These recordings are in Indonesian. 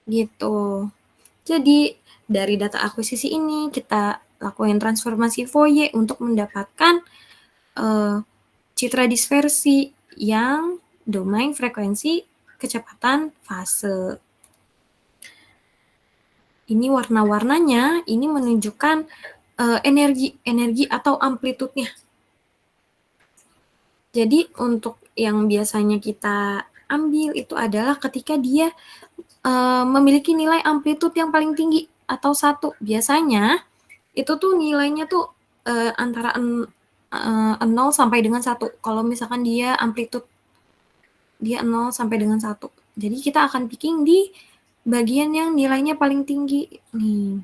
gitu. Jadi dari data akuisisi ini kita lakuin transformasi Fourier untuk mendapatkan citra dispersi yang domain frekuensi kecepatan fase. Ini warna-warnanya ini menunjukkan energi atau amplitudenya. Jadi untuk yang biasanya kita ambil itu adalah ketika dia memiliki nilai amplitude yang paling tinggi atau 1. Biasanya itu tuh nilainya tuh antara 0 sampai dengan 1. Kalau misalkan dia amplitude dia 0 sampai dengan 1. Jadi kita akan picking di bagian yang nilainya paling tinggi nih.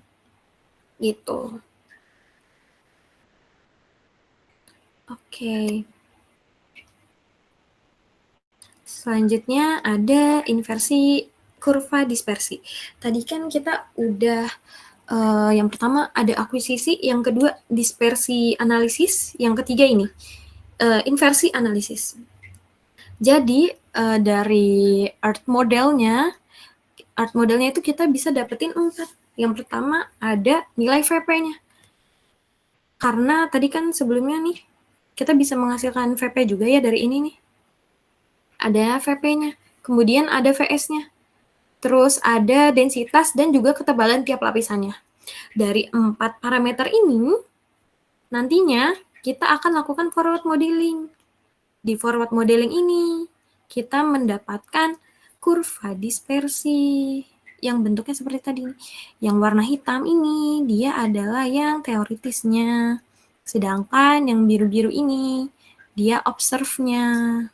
Gitu. Oke. Selanjutnya ada inversi kurva dispersi. Tadi kan kita udah yang pertama ada akuisisi, yang kedua dispersi analisis, yang ketiga ini inversi analisis. Jadi dari art modelnya itu kita bisa dapetin 4. Yang pertama ada nilai VP-nya. Karena tadi kan sebelumnya nih kita bisa menghasilkan VP juga ya dari ini nih. Ada VP-nya, kemudian ada VS-nya. Terus ada densitas dan juga ketebalan tiap lapisannya. Dari 4 parameter ini, nantinya kita akan lakukan forward modeling. Di forward modeling ini, kita mendapatkan kurva dispersi yang bentuknya seperti tadi. Yang warna hitam ini, dia adalah yang teoritisnya. Sedangkan yang biru-biru ini, dia observasinya.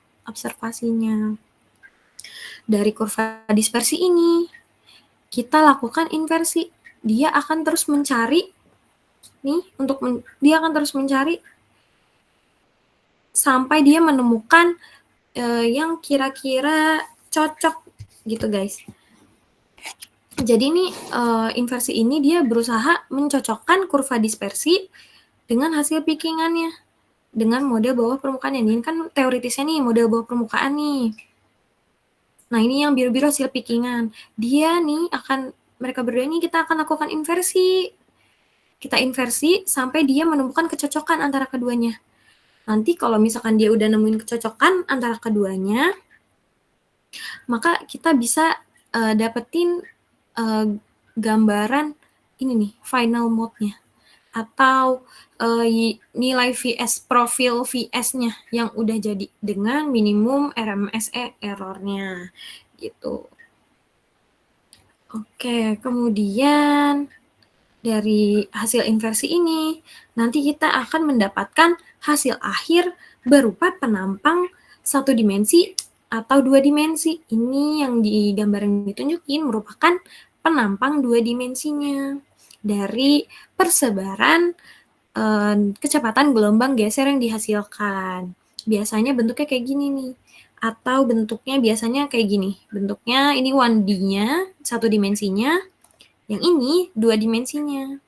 Dari kurva dispersi ini, kita lakukan inversi. Dia akan terus mencari dia akan terus mencari sampai dia menemukan yang kira-kira cocok gitu guys. Jadi ini inversi ini dia berusaha mencocokkan kurva dispersi dengan hasil pickingannya dengan model bawah permukaan. Ini kan teoritisnya nih model bawah permukaan nih. Nah ini yang biru-biru hasil pickingan. Dia nih mereka berdua ini kita akan lakukan inversi. Kita inversi sampai dia menemukan kecocokan antara keduanya. Nanti kalau misalkan dia udah nemuin kecocokan antara keduanya, maka kita bisa dapetin gambaran ini nih, final mode-nya. Atau nilai VS, profil VS-nya yang udah jadi dengan minimum RMSE error-nya. Gitu. Oke, kemudian dari hasil inversi ini, nanti kita akan mendapatkan hasil akhir berupa penampang 1 dimensi atau 2 dimensi. Ini yang di gambar yang ditunjukin merupakan penampang 2 dimensinya dari persebaran kecepatan gelombang geser yang dihasilkan. Biasanya bentuknya kayak gini nih. Atau bentuknya biasanya kayak gini. Bentuknya ini 1D-nya, 1 dimensinya, yang ini 2 dimensinya.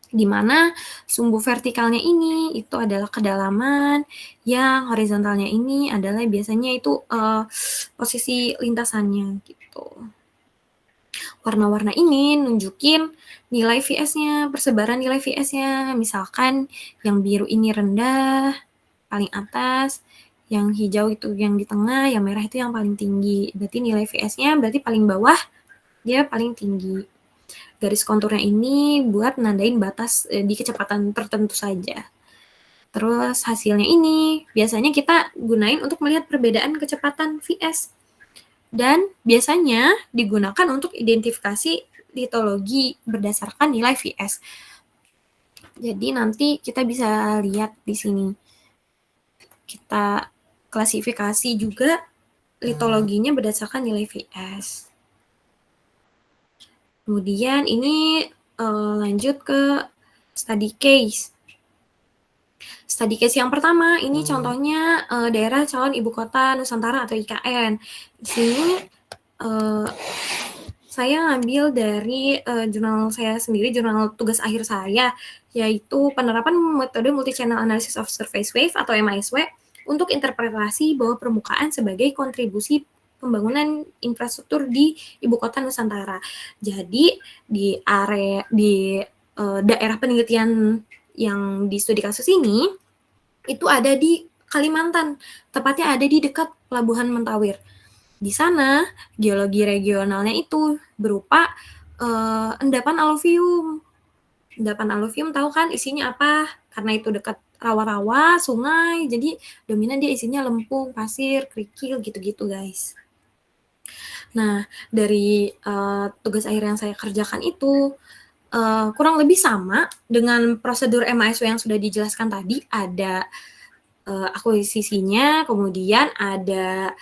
Di mana sumbu vertikalnya ini itu adalah kedalaman, yang horizontalnya ini adalah biasanya itu posisi lintasannya gitu. Warna-warna ini nunjukin nilai VS-nya, persebaran nilai VS-nya. Misalkan yang biru ini rendah, paling atas, yang hijau itu yang di tengah, yang merah itu yang paling tinggi. Berarti nilai VS-nya berarti paling bawah, dia paling tinggi. Garis konturnya ini buat nandain batas di kecepatan tertentu saja. Terus hasilnya ini biasanya kita gunain untuk melihat perbedaan kecepatan VS. Dan biasanya digunakan untuk identifikasi litologi berdasarkan nilai VS. Jadi nanti kita bisa lihat di sini. Kita klasifikasi juga litologinya berdasarkan nilai VS. Kemudian ini lanjut ke study case. Study case yang pertama, ini contohnya daerah calon ibu kota Nusantara atau IKN. Di sini saya ngambil dari jurnal saya sendiri, jurnal tugas akhir saya, yaitu penerapan metode multi-channel analysis of surface wave atau MASW untuk interpretasi bawah permukaan sebagai kontribusi pembangunan infrastruktur di ibu kota Nusantara. Jadi di daerah penelitian yang di studi kasus ini itu ada di Kalimantan, tepatnya ada di dekat Pelabuhan Mentawir. Di sana geologi regionalnya itu berupa endapan aluvium. Endapan aluvium tahu kan isinya apa? Karena itu dekat rawa-rawa, sungai, jadi dominan dia isinya lempung, pasir, kerikil, gitu-gitu guys. Nah, dari tugas akhir yang saya kerjakan itu kurang lebih sama dengan prosedur MASW yang sudah dijelaskan tadi. Ada akuisisinya, kemudian ada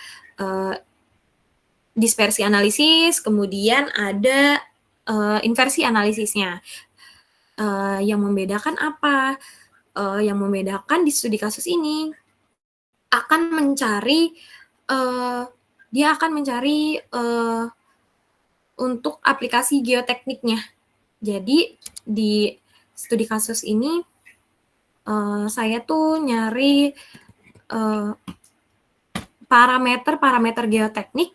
dispersi analisis, kemudian ada inversi analisisnya. Yang membedakan apa? Yang membedakan di studi kasus ini akan mencari dia akan mencari untuk aplikasi geotekniknya. Jadi di studi kasus ini saya tuh nyari parameter geoteknik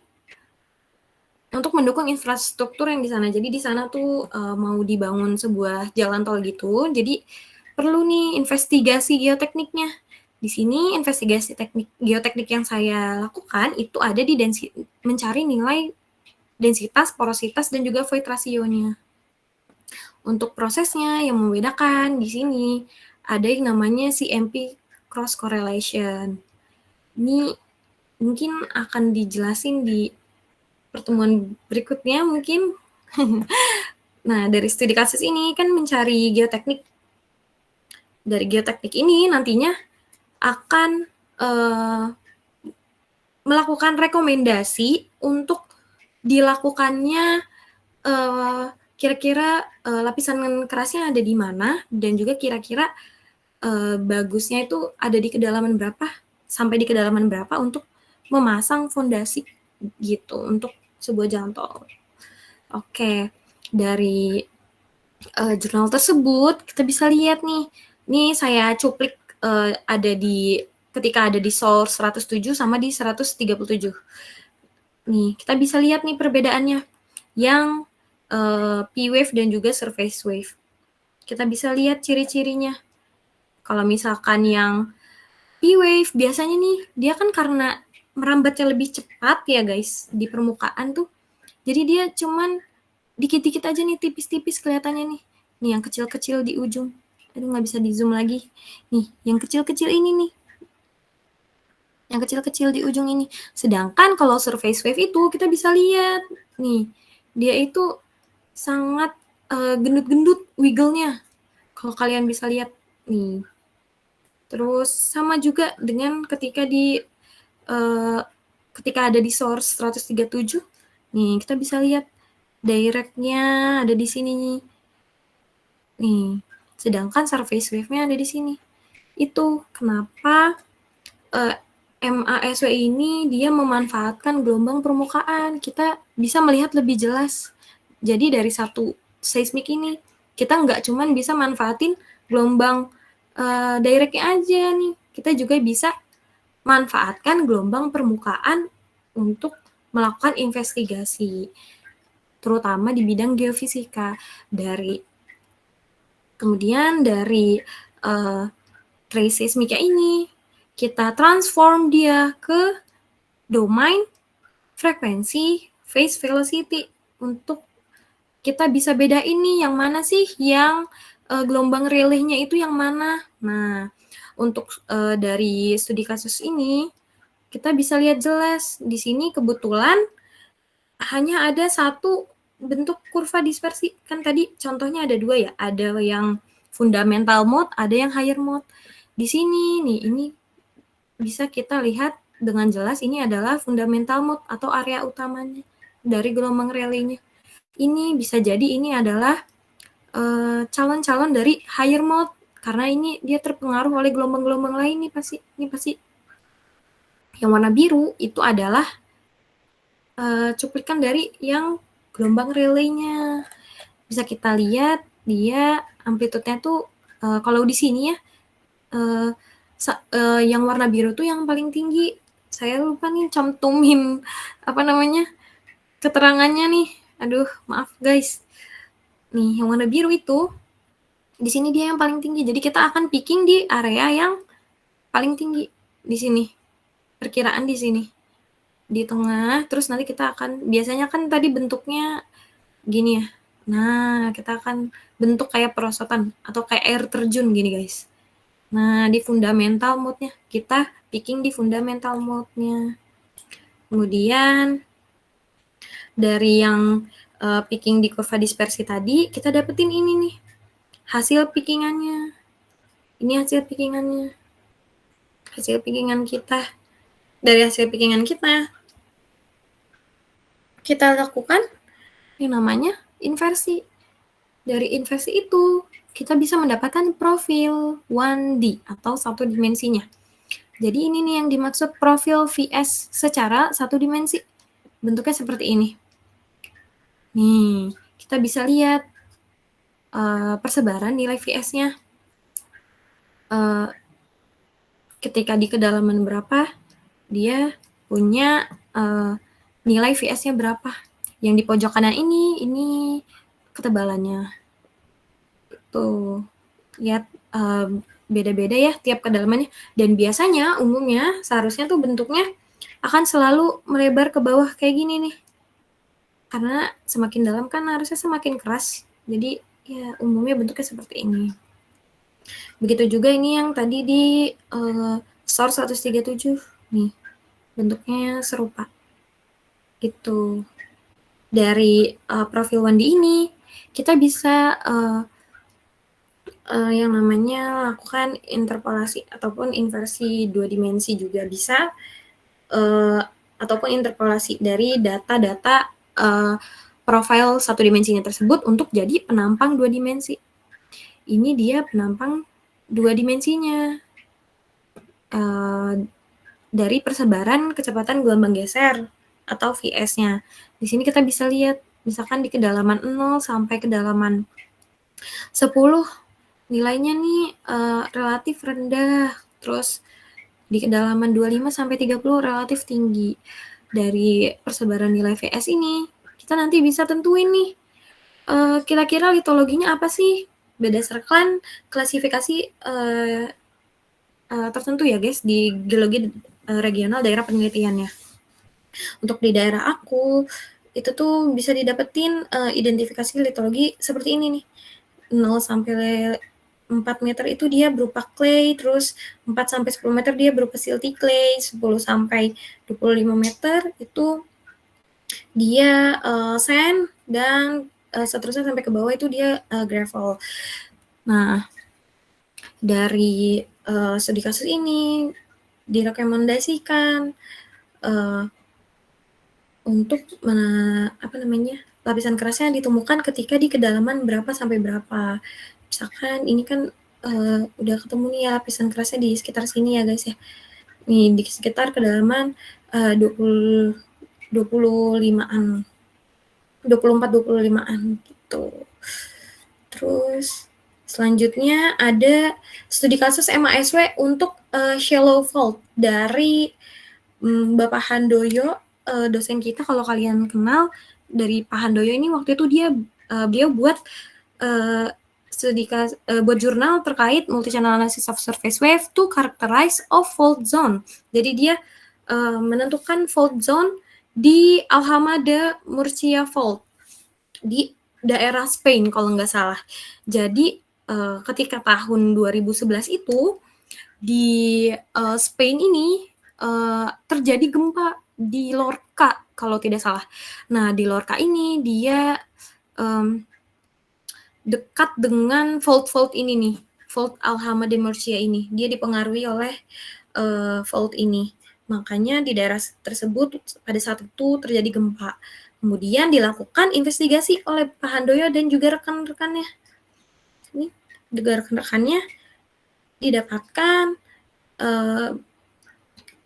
untuk mendukung infrastruktur yang di sana. Jadi di sana tuh mau dibangun sebuah jalan tol gitu. Jadi perlu nih investigasi geotekniknya. Di sini investigasi geoteknik yang saya lakukan itu ada di mencari nilai densitas, porositas, dan juga void ratio-nya. Untuk prosesnya yang membedakan di sini ada yang namanya CMP cross correlation. Ini mungkin akan dijelasin di pertemuan berikutnya mungkin. Nah, dari studi kasus ini kan mencari geoteknik. Dari geoteknik ini nantinya akan melakukan rekomendasi untuk dilakukannya kira-kira lapisan kerasnya ada di mana, dan juga kira-kira bagusnya itu ada di kedalaman berapa, sampai di kedalaman berapa untuk memasang fondasi gitu untuk sebuah jalan tol. Oke, dari jurnal tersebut kita bisa lihat nih saya cuplik ketika ada di SOL 107 sama di 137. Nih, kita bisa lihat nih perbedaannya yang P-wave dan juga surface wave. Kita bisa lihat ciri-cirinya. Kalau misalkan yang P-wave biasanya nih dia kan karena merambatnya lebih cepat ya guys di permukaan tuh. Jadi dia cuman dikit-dikit aja nih, tipis-tipis kelihatannya nih. Nih yang kecil-kecil di ujung. Aduh nggak bisa di zoom lagi. Nih yang kecil-kecil ini nih. Yang kecil-kecil di ujung ini. Sedangkan kalau surface wave itu kita bisa lihat nih, dia itu sangat gendut-gendut wiggle-nya. Kalau kalian bisa lihat nih. Terus sama juga dengan ketika ada di source 137, nih kita bisa lihat direct-nya ada di sini nih. Nih, sedangkan surface wave-nya ada di sini. Itu kenapa MASW ini dia memanfaatkan gelombang permukaan. Kita bisa melihat lebih jelas. Jadi dari satu seismik ini, kita nggak cuman bisa manfaatin gelombang direct-nya aja nih. Kita juga bisa manfaatkan gelombang permukaan untuk melakukan investigasi, terutama di bidang geofisika. Kemudian dari trace seismika ini, kita transform dia ke domain, frekuensi, phase velocity untuk kita bisa bedain nih yang mana sih yang gelombang relay-nya itu yang mana. Nah, untuk dari studi kasus ini kita bisa lihat jelas di sini kebetulan hanya ada satu bentuk kurva dispersi. Kan tadi contohnya ada dua ya, ada yang fundamental mode, ada yang higher mode. Di sini nih, ini bisa kita lihat dengan jelas ini adalah fundamental mode atau area utamanya dari gelombang relay-nya. Ini bisa jadi ini adalah calon-calon dari higher mode karena ini dia terpengaruh oleh gelombang-gelombang lain nih pasti. Ini pasti yang warna biru itu adalah cuplikan dari yang gelombang relay-nya. Bisa kita lihat dia amplitude-nya tuh kalau di sini ya yang warna biru tuh yang paling tinggi saya lupa nih cantumin keterangannya nih. Aduh, maaf guys. Nih, yang warna biru itu di sini dia yang paling tinggi. Jadi kita akan picking di area yang paling tinggi di sini. Perkiraan di sini. Di tengah, terus nanti kita akan biasanya kan tadi bentuknya gini ya. Nah, kita akan bentuk kayak perosotan atau kayak air terjun gini, guys. Nah, di fundamental mode-nya kita picking di fundamental mode-nya. Kemudian dari yang picking di kurva dispersi tadi, kita dapetin ini nih. Hasil pickingannya. Ini hasil pickingannya. Hasil pickingan kita. Dari hasil pickingan kita lakukan yang namanya inversi. Dari inversi itu, kita bisa mendapatkan profil 1D atau satu dimensinya. Jadi ini nih yang dimaksud profil VS secara satu dimensi. Bentuknya seperti ini. Nih, kita bisa lihat persebaran nilai VS-nya. Ketika di kedalaman berapa, dia punya nilai VS-nya berapa. Yang di pojok kanan ini ketebalannya. Tuh, lihat beda-beda ya tiap kedalamannya. Dan biasanya umumnya seharusnya tuh bentuknya akan selalu melebar ke bawah kayak gini nih. Karena semakin dalam kan harusnya semakin keras. Jadi ya umumnya bentuknya seperti ini. Begitu juga ini yang tadi di source 137 nih. Bentuknya serupa. Gitu. Dari profil 1D ini kita bisa yang namanya lakukan interpolasi ataupun inversi 2 dimensi juga bisa, ataupun interpolasi dari data-data profil 1 dimensinya tersebut untuk jadi penampang 2 dimensi. Ini dia penampang 2 dimensinya. Dari persebaran kecepatan gelombang geser atau VS-nya. Di sini kita bisa lihat, misalkan di kedalaman 0 sampai kedalaman 10, nilainya nih relatif rendah. Terus di kedalaman 25 sampai 30 relatif tinggi. Dari persebaran nilai VS ini, kita nanti bisa tentuin nih, kira-kira litologinya apa sih? Berdasarkan klasifikasi tertentu ya guys, di geologi regional daerah penelitiannya. Untuk di daerah aku, itu tuh bisa didapetin identifikasi litologi seperti ini nih. 0 sampai 4 meter itu dia berupa clay, terus 4 sampai 10 meter dia berupa silty clay, 10 sampai 25 meter itu dia sand, dan seterusnya sampai ke bawah itu dia gravel. Nah, dari studi kasus ini direkomendasikan untuk lapisan kerasnya ditemukan ketika di kedalaman berapa sampai berapa. Misalkan ini kan udah ketemu nih ya lapisan kerasnya di sekitar sini ya guys ya. Nih di sekitar kedalaman 25-an. 24-25-an gitu. Terus selanjutnya ada studi kasus MASW untuk shallow fault dari Bapak Handoyo, dosen kita kalau kalian kenal. Dari Pak Handoyo ini waktu itu beliau buat buat jurnal terkait multi-channel analysis of surface wave to characterize of fault zone. Jadi dia menentukan fault zone di Alhama de Murcia Fault di daerah Spain kalau nggak salah. Jadi ketika tahun 2011 itu di Spain ini terjadi gempa di Lorca kalau tidak salah. Nah di Lorca ini dia dekat dengan fault ini nih, fault Alhama de Murcia ini. Dia dipengaruhi oleh fault ini. Makanya di daerah tersebut pada saat itu terjadi gempa. Kemudian dilakukan investigasi oleh Pak Handoyo dan juga rekan-rekannya. Ini juga rekan-rekannya didapatkan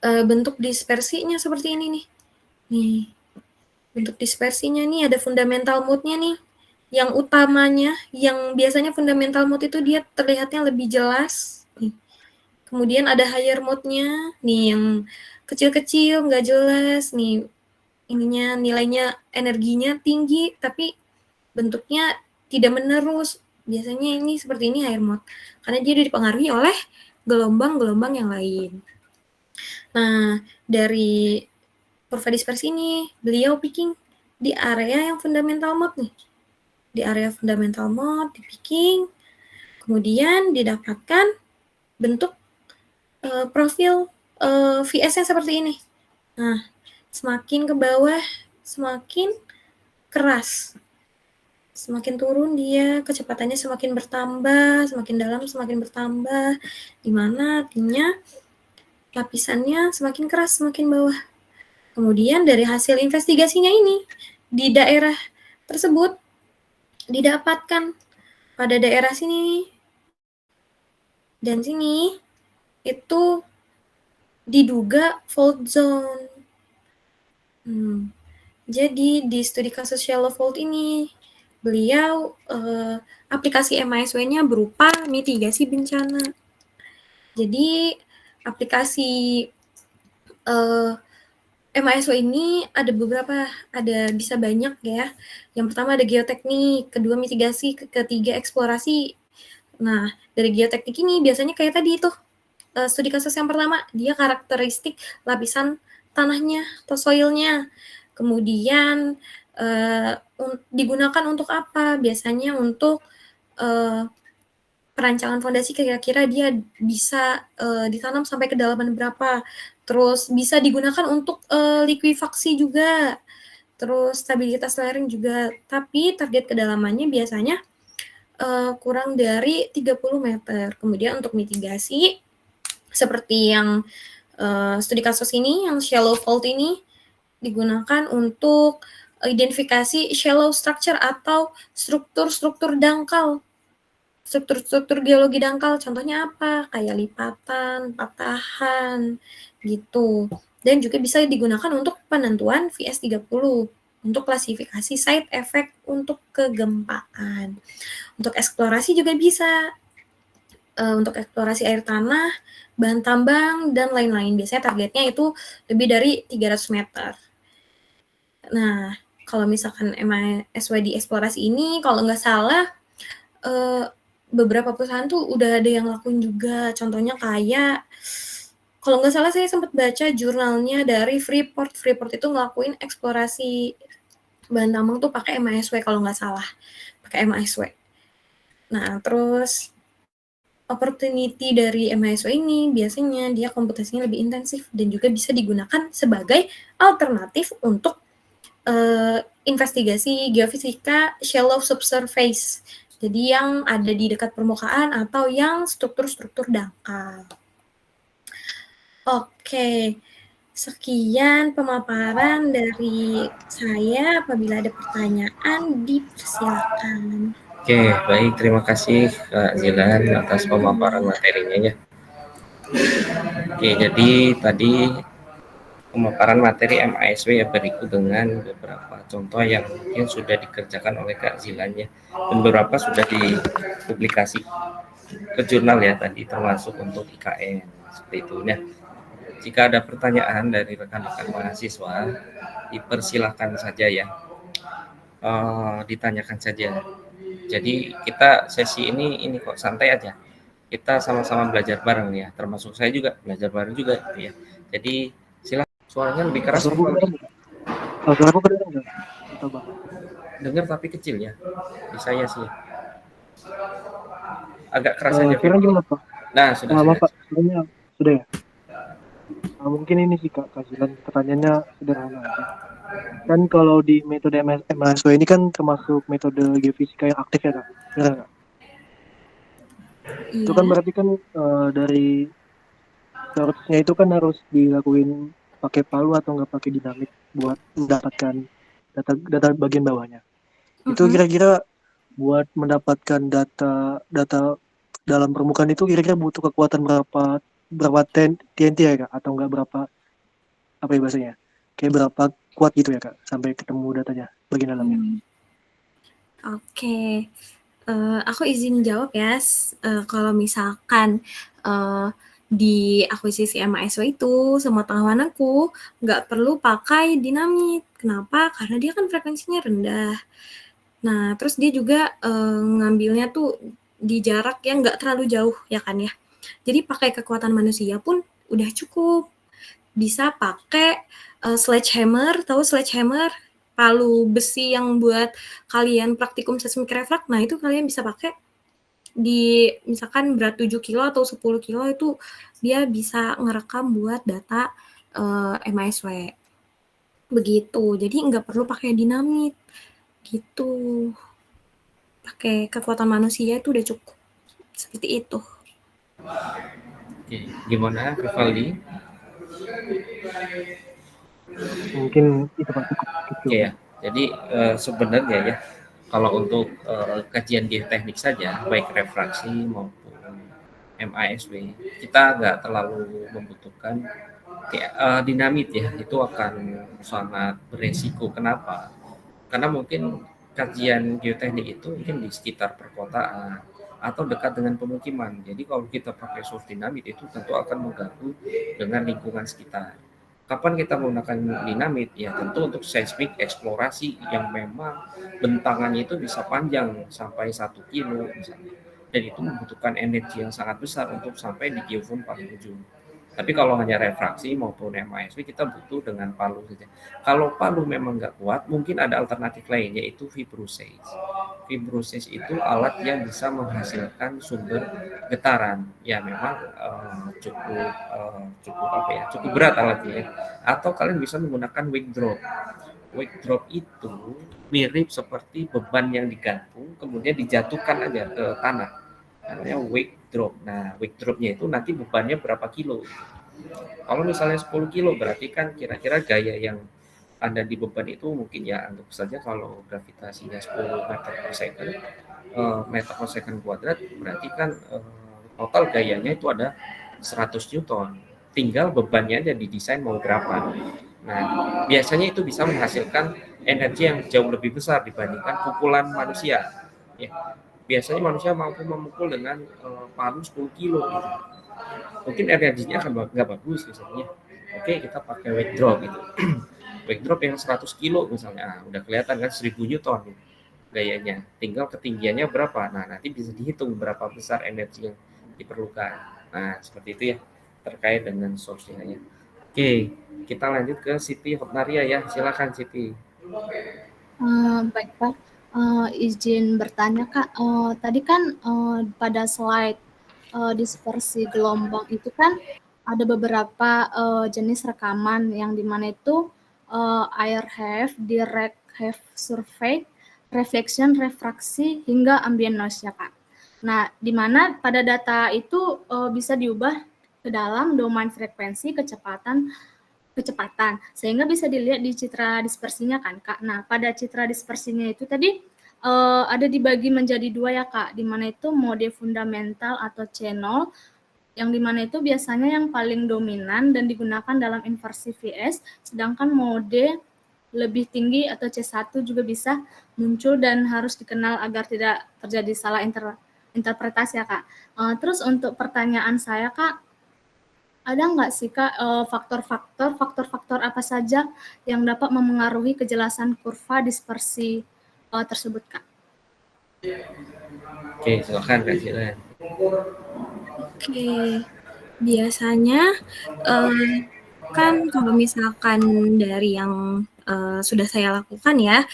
bentuk dispersinya seperti ini nih. Nih, bentuk dispersinya nih ada fundamental mode-nya nih. Yang utamanya, yang biasanya fundamental mode itu dia terlihatnya lebih jelas. Nih. Kemudian ada higher mode-nya, nih yang kecil-kecil, nggak jelas nih ininya, nilainya, energinya tinggi, tapi bentuknya tidak menerus. Biasanya ini seperti ini air maut, karena dia dipengaruhi oleh gelombang-gelombang yang lain. Nah, dari kurva dispersi ini, beliau picking di area yang fundamental mode nih. Di area fundamental mode, di picking, kemudian didapatkan bentuk profil VS-nya seperti ini. Nah, semakin ke bawah, semakin keras. Semakin turun dia, kecepatannya semakin bertambah, semakin dalam semakin bertambah, di mana artinya lapisannya semakin keras, semakin bawah. Kemudian dari hasil investigasinya ini, di daerah tersebut didapatkan pada daerah sini dan sini itu diduga fault zone. Jadi di studi kasus shallow fault ini, beliau aplikasi MISW-nya berupa mitigasi bencana. Jadi aplikasi MISW ini ada beberapa, bisa banyak ya. Yang pertama ada geoteknik, kedua mitigasi, ketiga eksplorasi. Nah, dari geoteknik ini biasanya kayak tadi itu, studi kasus yang pertama, dia karakteristik lapisan tanahnya atau soilnya. Kemudian digunakan untuk apa? Biasanya untuk perancangan fondasi, kira-kira dia bisa ditanam sampai kedalaman berapa. Terus bisa digunakan untuk likuifaksi juga. Terus stabilitas lereng juga. Tapi target kedalamannya biasanya kurang dari 30 meter. Kemudian untuk mitigasi, seperti yang studi kasus ini, yang shallow fault ini, digunakan untuk identifikasi shallow structure atau struktur-struktur dangkal. Struktur-struktur geologi dangkal, contohnya apa? Kayak lipatan, patahan, gitu. Dan juga bisa digunakan untuk penentuan VS30, untuk klasifikasi site effect untuk kegempaan. Untuk eksplorasi juga bisa, untuk eksplorasi air tanah, bahan tambang, dan lain-lain. Biasanya targetnya itu lebih dari 300 meter. Nah, kalau misalkan MISW di eksplorasi ini, kalau nggak salah, beberapa perusahaan tuh udah ada yang lakuin juga. Contohnya kayak, kalau nggak salah saya sempat baca jurnalnya dari Freeport. Freeport itu ngelakuin eksplorasi bahan tambang tuh pakai MISW kalau nggak salah. Pakai MISW. Nah, terus opportunity dari MISW ini biasanya dia komputasinya lebih intensif dan juga bisa digunakan sebagai alternatif untuk investigasi geofisika shallow subsurface. Jadi yang ada di dekat permukaan atau yang struktur-struktur dangkal. Oke, sekian pemaparan dari saya. Apabila ada pertanyaan, dipersilakan. Oke, baik. Terima kasih Kak Zilan atas pemaparan materinya ya. Oke, jadi tadi pemaparan materi MISW ya berikut dengan beberapa contoh yang mungkin sudah dikerjakan oleh Kak Zilan ya, dan beberapa sudah dipublikasi ke jurnal ya tadi, termasuk untuk IKN seperti itu. Nah, jika ada pertanyaan dari rekan-rekan mahasiswa, dipersilahkan saja ya, ditanyakan saja. Jadi kita sesi ini kok santai aja. Kita sama-sama belajar bareng ya, termasuk saya juga belajar bareng juga ya. Jadi silakan, suaranya lebih keras. Suaraku kedengeran nggak? Atau Bang? Dengar tapi kecil ya. Di saya sih. Agak keras aja. Sekarang gimana Pak? Nah, sudah. Pak, suaranya sudah ya? Mungkin ini sih Kak Zilan, pertanyaannya sederhana aja. Kan kalau di metode MISW ini kan termasuk metode geofisika yang aktif ya Kak? Benar nggak? Itu kan berarti kan dari seharusnya itu kan harus dilakuin pakai palu atau nggak pakai dinamik buat mendapatkan data bagian bawahnya. Itu kira-kira buat mendapatkan data dalam permukaan itu kira-kira butuh kekuatan berapa TNT ya Kak, atau enggak berapa, apa ya bahasanya, kayak berapa kuat gitu ya Kak sampai ketemu datanya bagian dalamnya. Oke. Aku izin jawab ya. Kalau misalkan di akuisisi MASW itu semua pengamananku nggak perlu pakai dinamit. Kenapa? Karena dia kan frekuensinya rendah. Nah, terus dia juga ngambilnya tuh di jarak yang nggak terlalu jauh, ya kan ya. Jadi pakai kekuatan manusia pun udah cukup. Bisa pakai sledgehammer, tahu sledgehammer? Palu besi yang buat kalian praktikum seismik refrak. Nah, itu kalian bisa pakai di misalkan berat 7 kilo atau 10 kilo itu dia bisa ngerekam buat data MASW. Begitu. Jadi nggak perlu pakai dinamit. Gitu. Pakai kekuatan manusia itu udah cukup. Seperti itu. Oke, gimana Rivaldi? Mungkin itu Pak cukup gitu. Oke ya. Jadi sebenarnya ya kalau untuk kajian geoteknik saja, baik refraksi maupun MASW, kita nggak terlalu membutuhkan dinamit ya. Itu akan sangat beresiko. Kenapa? Karena mungkin kajian geoteknik itu mungkin di sekitar perkotaan atau dekat dengan pemukiman. Jadi kalau kita pakai source dinamit itu tentu akan mengganggu dengan lingkungan sekitar. Kapan kita menggunakan dinamit? Ya tentu untuk seismik eksplorasi yang memang bentangannya itu bisa panjang sampai 1 kilo misalnya. Dan itu membutuhkan energi yang sangat besar untuk sampai di geofon paling ujung. Tapi kalau hanya refraksi maupun MASW kita butuh dengan palu saja. Kalau palu memang nggak kuat, mungkin ada alternatif lain yaitu vibroseis. Vibroseis itu alat yang bisa menghasilkan sumber getaran. Ya memang cukup berat alatnya. Ya. Atau kalian bisa menggunakan wake drop. Wake drop itu mirip seperti beban yang digantung kemudian dijatuhkan aja ke tanah. Namanya wake drop. Nah, wake dropnya itu nanti bebannya berapa kilo. Kalau misalnya 10 kilo berarti kan kira-kira gaya yang ada di beban itu mungkin ya anggap saja kalau gravitasinya 10 meter per second kuadrat berarti kan total gayanya itu ada 100 Newton. Tinggal bebannya aja didesain mau berapa. Nah, biasanya itu bisa menghasilkan energi yang jauh lebih besar dibandingkan pukulan manusia. Ya, biasanya manusia mampu memukul dengan palu 10 kilo gitu. Mungkin energinya akan nggak bagus misalnya. Oke, kita pakai wake drop gitu. Wake drop yang 100 kilo misalnya, udah kelihatan kan 1000 Newton gayanya. Tinggal ketinggiannya berapa. Nah, nanti bisa dihitung berapa besar energi yang diperlukan. Nah, seperti itu ya terkait dengan source-nya ya. Oke, kita lanjut ke Siti Hotnaria ya. Silakan Siti. Baik Pak, izin bertanya Kak, tadi kan pada slide dispersi gelombang itu kan ada beberapa jenis rekaman yang dimana itu air have, direct have survey, reflection, refraksi, hingga ambient noise ya Kak. Nah, dimana pada data itu bisa diubah ke dalam domain frekuensi, kecepatan, sehingga bisa dilihat di citra dispersinya kan Kak. Nah, pada citra dispersinya itu tadi ada dibagi menjadi dua ya Kak, di mana itu mode fundamental atau channel, yang dimana itu biasanya yang paling dominan dan digunakan dalam inversi VS, sedangkan mode lebih tinggi atau C1 juga bisa muncul dan harus dikenal agar tidak terjadi salah interpretasi ya Kak. Terus untuk pertanyaan saya Kak, ada nggak sih Kak faktor-faktor apa saja yang dapat memengaruhi kejelasan kurva dispersi tersebut Kak? Oke, silakan Kak Jilan. Oke, biasanya kan kalau misalkan dari yang sudah saya lakukan ya,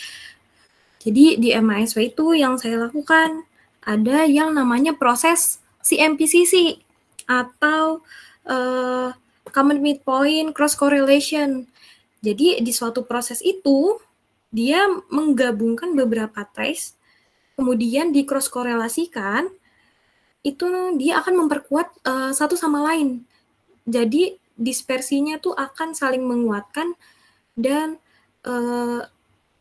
jadi di MASW itu yang saya lakukan ada yang namanya proses CMPCC atau common midpoint cross correlation. Jadi di suatu proses itu dia menggabungkan beberapa trace, kemudian di cross korelasikan, itu dia akan memperkuat satu sama lain. Jadi dispersinya tuh akan saling menguatkan dan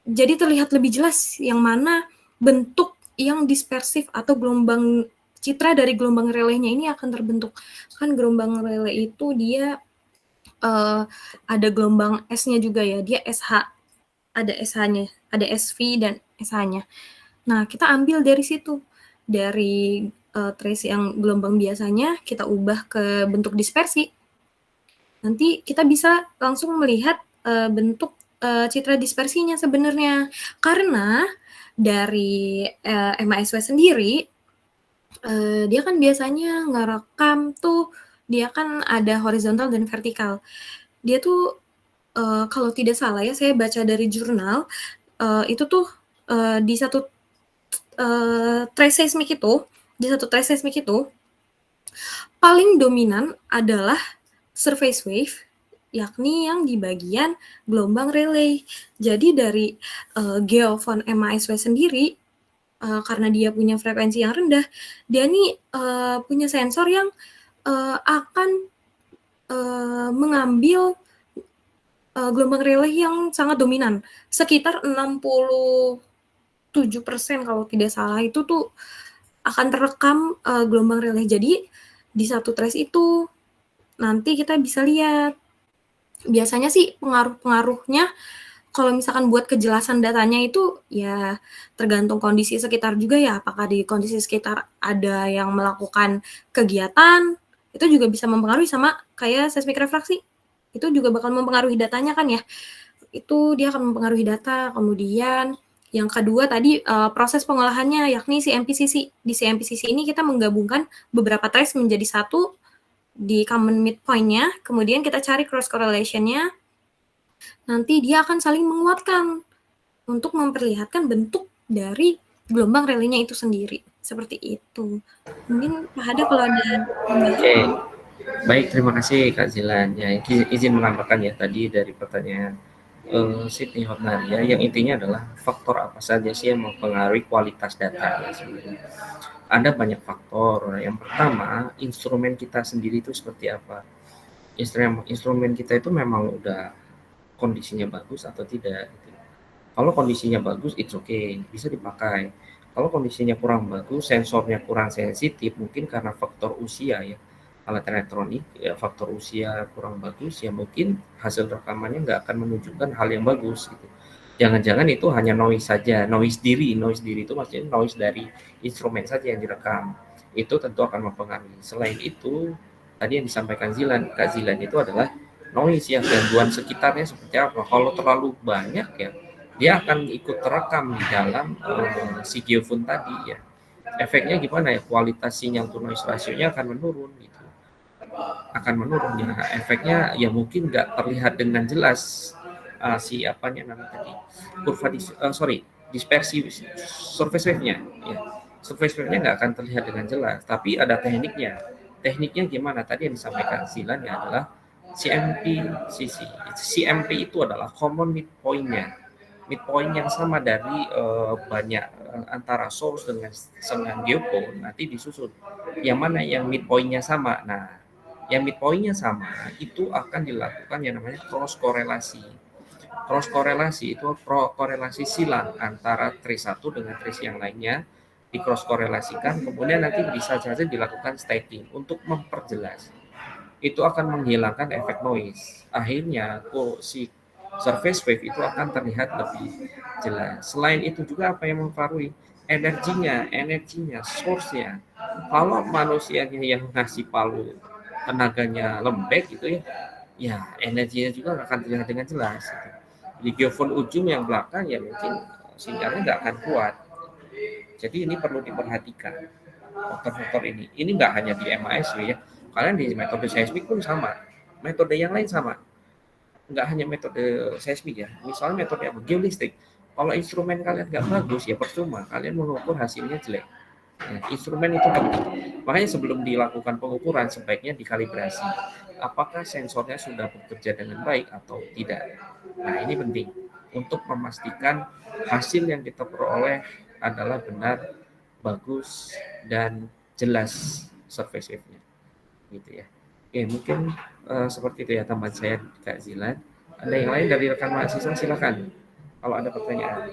jadi terlihat lebih jelas yang mana bentuk yang dispersif atau gelombang citra dari gelombang relenya ini akan terbentuk. Kan gelombang rele itu dia ada gelombang S-nya juga ya, dia SH, ada SH-nya, ada SV dan SH-nya. Nah, kita ambil dari situ, dari trace yang gelombang biasanya kita ubah ke bentuk dispersi, nanti kita bisa langsung melihat bentuk citra dispersinya sebenarnya. Karena dari MASW sendiri, dia kan biasanya ngerekam tuh, dia kan ada horizontal dan vertikal. Dia tuh kalau tidak salah ya, saya baca dari jurnal, itu tuh di satu trace seismik itu, paling dominan adalah surface wave, yakni yang di bagian gelombang Rayleigh. Jadi dari geofon MASW sendiri, karena dia punya frekuensi yang rendah, dia nih punya sensor yang akan mengambil gelombang Rayleigh yang sangat dominan, sekitar 67% kalau tidak salah, itu tuh akan terekam gelombang Rayleigh. Jadi di satu trace itu nanti kita bisa lihat. Biasanya sih pengaruh-pengaruhnya kalau misalkan buat kejelasan datanya itu ya tergantung kondisi sekitar juga ya. Apakah di kondisi sekitar ada yang melakukan kegiatan, itu juga bisa mempengaruhi, sama kayak seismik refraksi. Itu juga bakal mempengaruhi datanya kan ya. Itu dia akan mempengaruhi data. Kemudian yang kedua tadi proses pengolahannya, yakni CMPCC. Di CMPCC ini kita menggabungkan beberapa trace menjadi satu di common midpoint-nya, kemudian kita cari cross correlation-nya, nanti dia akan saling menguatkan untuk memperlihatkan bentuk dari gelombang Rayleigh-nya itu sendiri. Seperti itu. Mungkin Pak Hada kalau ada tambahan. Oke, baik, terima kasih Kak Zilan. Ya, izin menambahkan ya tadi dari pertanyaan Sydney Hornaria, yang intinya adalah faktor apa saja sih yang mempengaruhi kualitas data ya sebenarnya. Ada banyak faktor. Yang pertama, instrumen kita sendiri itu seperti apa. Instrumen kita itu memang udah kondisinya bagus atau tidak. Gitu. Kalau kondisinya bagus, it's okay, bisa dipakai. Kalau kondisinya kurang bagus, sensornya kurang sensitif, mungkin karena faktor usia ya, alat elektronik, ya faktor usia kurang bagus, ya mungkin hasil rekamannya nggak akan menunjukkan hal yang bagus gitu. Jangan-jangan itu hanya noise saja, noise diri itu maksudnya noise dari instrumen saja yang direkam. Itu tentu akan mempengaruhi. Selain itu, tadi yang disampaikan Kak Zilan itu adalah noise ya, gangguan sekitarnya seperti apa. Kalau terlalu banyak ya, dia akan ikut terekam di dalam si geofon tadi ya. Efeknya gimana ya? Kualitas sinyal to noise ratio-nya akan menurun gitu. Akan menurun ya. Efeknya ya mungkin nggak terlihat dengan jelas si apanya namanya tadi, kurva dispersi surface wave-nya ya. Surface wave-nya nggak akan terlihat dengan jelas, tapi ada tekniknya. Tekniknya gimana? Tadi yang disampaikan Silan ya adalah CMP-CC. CMP itu adalah common midpoint-nya. Midpoint yang sama dari banyak antara source dengan geopon, nanti disusun yang mana yang midpoint-nya sama. Nah, yang midpoint-nya sama itu akan dilakukan yang namanya cross korelasi. Cross korelasi itu korelasi silang antara trace satu dengan trace yang lainnya, di cross korelasikan, kemudian nanti bisa saja dilakukan stacking untuk memperjelas. Itu akan menghilangkan efek noise. Akhirnya si surface wave itu akan terlihat lebih jelas. Selain itu juga apa yang mempengaruhi? Energinya, source-nya. Kalau manusianya yang ngasih palu tenaganya lembek gitu ya, ya energinya juga nggak akan terlihat dengan jelas. Gitu. Di geofon ujung yang belakang ya mungkin sinyalnya nggak akan kuat. Jadi ini perlu diperhatikan faktor-faktor ini. Ini nggak hanya di MASW ya. Kalian di metode seismik pun sama. Metode yang lain sama. Nggak hanya metode seismik ya. Misalnya metode apa? Geolistrik. Kalau instrumen kalian nggak bagus ya percuma. Kalian mengukur hasilnya jelek. Nah, instrumen itu penting. Makanya sebelum dilakukan pengukuran sebaiknya dikalibrasi. Apakah sensornya sudah bekerja dengan baik atau tidak. Nah, ini penting untuk memastikan hasil yang kita peroleh adalah benar, bagus, dan jelas surface wave-nya. Gitu ya. Oke, mungkin seperti itu ya tambahan saya Kak Zilan. Ada yang lain dari rekan mahasiswa, silakan. Kalau ada pertanyaan.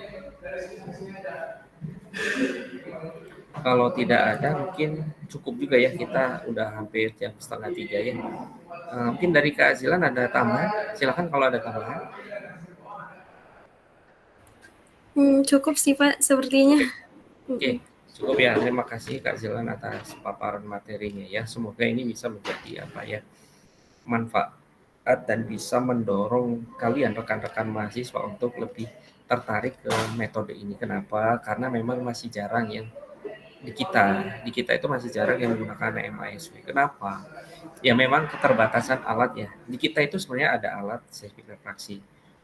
Kalau tidak ada, mungkin cukup juga ya, kita udah hampir jam 2:30 ya. Mungkin dari Kak Zilan ada tambahan, silakan kalau ada tambahan. Cukup sih Pak, sepertinya. Oke, Cukup ya, terima kasih Kak Zilan atas paparan materinya ya. Semoga ini bisa menjadi manfaat dan bisa mendorong kalian rekan-rekan mahasiswa untuk lebih tertarik ke metode ini. Kenapa? Karena memang masih jarang yang di kita itu masih jarang yang menggunakan MASW. Kenapa? Ya memang keterbatasan alat ya. Di kita itu sebenarnya ada alat safety refraksi.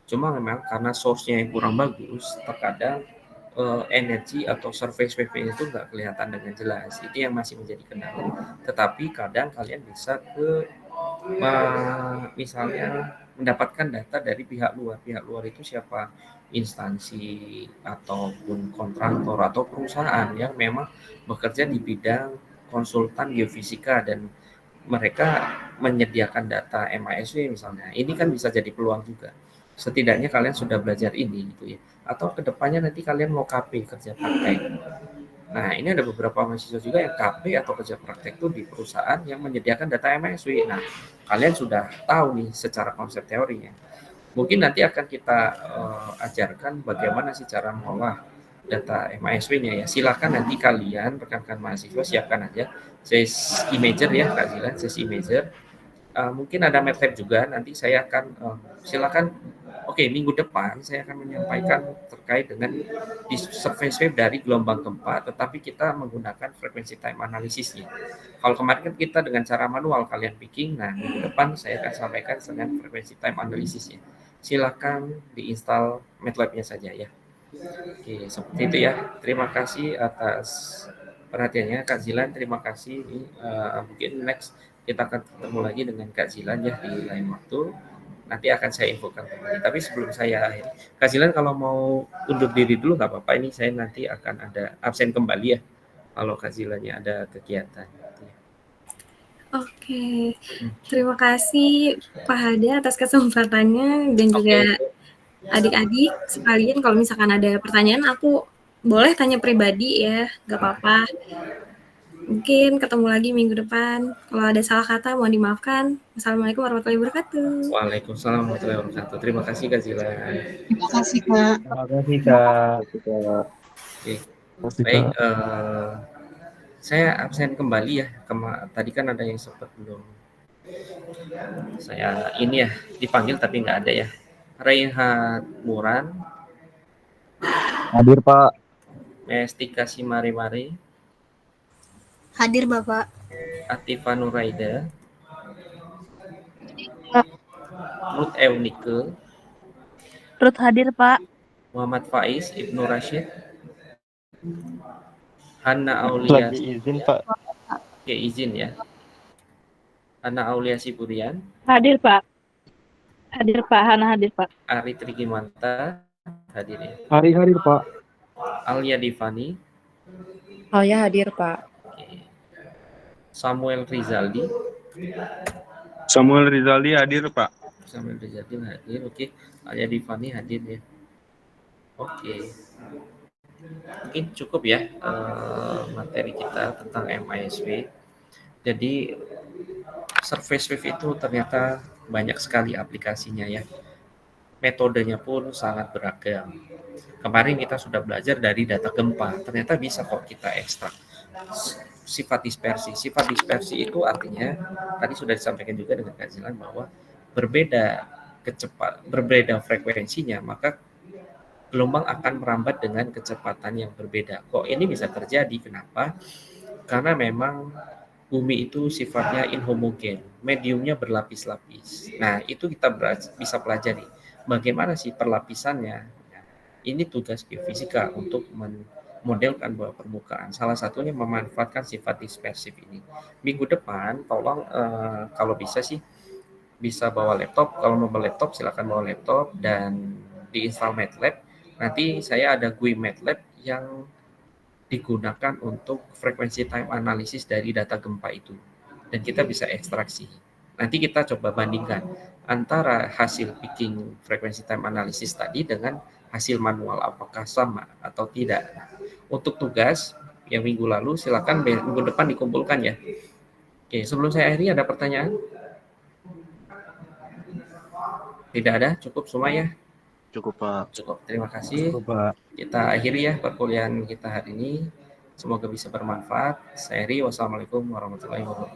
Cuma memang karena source-nya yang kurang bagus, terkadang energi atau surface wave-nya itu nggak kelihatan dengan jelas. Itu yang masih menjadi kendala. Tetapi kadang kalian bisa misalnya mendapatkan data dari pihak luar. Pihak luar itu siapa? Instansi ataupun kontraktor atau perusahaan yang memang bekerja di bidang konsultan geofisika dan mereka menyediakan data MASW misalnya. Ini kan bisa jadi peluang juga. Setidaknya kalian sudah belajar ini gitu ya. Atau kedepannya nanti kalian mau KP kerja praktek. Nah, ini ada beberapa mahasiswa juga yang KP atau kerja praktek itu di perusahaan yang menyediakan data MASW. Nah, kalian sudah tahu nih secara konsep teorinya. Mungkin nanti akan kita ajarkan bagaimana sih cara mengolah data MASW-nya ya. Silakan nanti kalian rekan-rekan mahasiswa siapkan aja sesi imager ya Kak Zilan, sesi imager. Mungkin ada MATLAB juga, nanti saya akan silakan. Oke, minggu depan saya akan menyampaikan terkait dengan di surface wave dari gelombang gempa, tetapi kita menggunakan frekuensi time analysisnya. Kalau kemarin kan kita dengan cara manual kalian picking, nah minggu depan saya akan sampaikan dengan frekuensi time analysisnya. Silakan diinstal MATLAB-nya saja ya. Oke, seperti itu ya. Terima kasih atas perhatiannya Kak Zilan. Terima kasih. Mungkin next kita akan ketemu lagi dengan Kak Zilan ya di lain waktu. Nanti akan saya infokan kembali. Tapi sebelum saya akhiri, Kak Zilan kalau mau undur diri dulu nggak apa-apa. Ini saya nanti akan ada absen kembali ya. Kalau Kak Zilannya ada kegiatan. Oke, terima kasih Pak Hada atas kesempatannya dan juga adik-adik sekalian kalau misalkan ada pertanyaan aku boleh tanya pribadi ya, nggak apa-apa. Mungkin ketemu lagi minggu depan. Kalau ada salah kata mohon dimaafkan. Wassalamualaikum warahmatullahi wabarakatuh. Waalaikumsalam warahmatullahi wabarakatuh. Terima kasih Kak Zilan. Terima kasih, Kak. Terima kasih Kak. Oke. Baik, saya absen kembali ya. Tadi kan ada yang sempat belum. Saya ini ya dipanggil tapi nggak ada ya. Reinhard Muran, Hadir Pak. Mestika Simari-Mari, Hadir Bapak. Atifa Nuraida, Ruth Eunike, Ruth hadir Pak. Muhammad Faiz, Ibnu Rashid, Hana Aulia. Lagi izin Pak. Oke, izin ya. Hana Aulia Siburian, Hadir Pak. Hadir Pak. Hana hadir Pak. Ari Trigimanta, hadir ya. Hari hadir Pak. Alia Divani, Oh ya hadir Pak. oke. Samuel Rizaldi, Samuel Rizaldi hadir Pak. Samuel Rizaldi hadir, oke. Alia Divani hadir ya. Oke. Mungkin cukup ya materi kita tentang MASW. Jadi surface wave itu ternyata banyak sekali aplikasinya ya. Metodenya pun sangat beragam. Kemarin kita sudah belajar dari data gempa, ternyata bisa kok kita ekstrak sifat dispersi. Sifat dispersi itu artinya tadi sudah disampaikan juga dengan Kak Zilan bahwa berbeda frekuensinya, maka gelombang akan merambat dengan kecepatan yang berbeda. Kok ini bisa terjadi? Kenapa? Karena memang bumi itu sifatnya inhomogen, mediumnya berlapis-lapis. Nah, itu kita bisa pelajari bagaimana sih perlapisannya. Ini tugas geofisika untuk memodelkan bawah permukaan. Salah satunya memanfaatkan sifat dispersif ini. Minggu depan, tolong kalau bisa sih bisa bawa laptop. Kalau mau bawa laptop, silakan bawa laptop dan diinstal MATLAB. Nanti saya ada GUI MATLAB yang digunakan untuk frekuensi time analysis dari data gempa itu. Dan kita bisa ekstraksi. Nanti kita coba bandingkan antara hasil picking frekuensi time analysis tadi dengan hasil manual, apakah sama atau tidak. Nah, untuk tugas yang minggu lalu silakan minggu depan dikumpulkan ya. Oke, sebelum saya akhiri ada pertanyaan? Tidak ada, cukup semua ya? Cukup Pak. Cukup, terima kasih. Cukup Pak. Kita akhiri ya perkuliahan kita hari ini. Semoga bisa bermanfaat. Saya Ri, wassalamualaikum warahmatullahi wabarakatuh.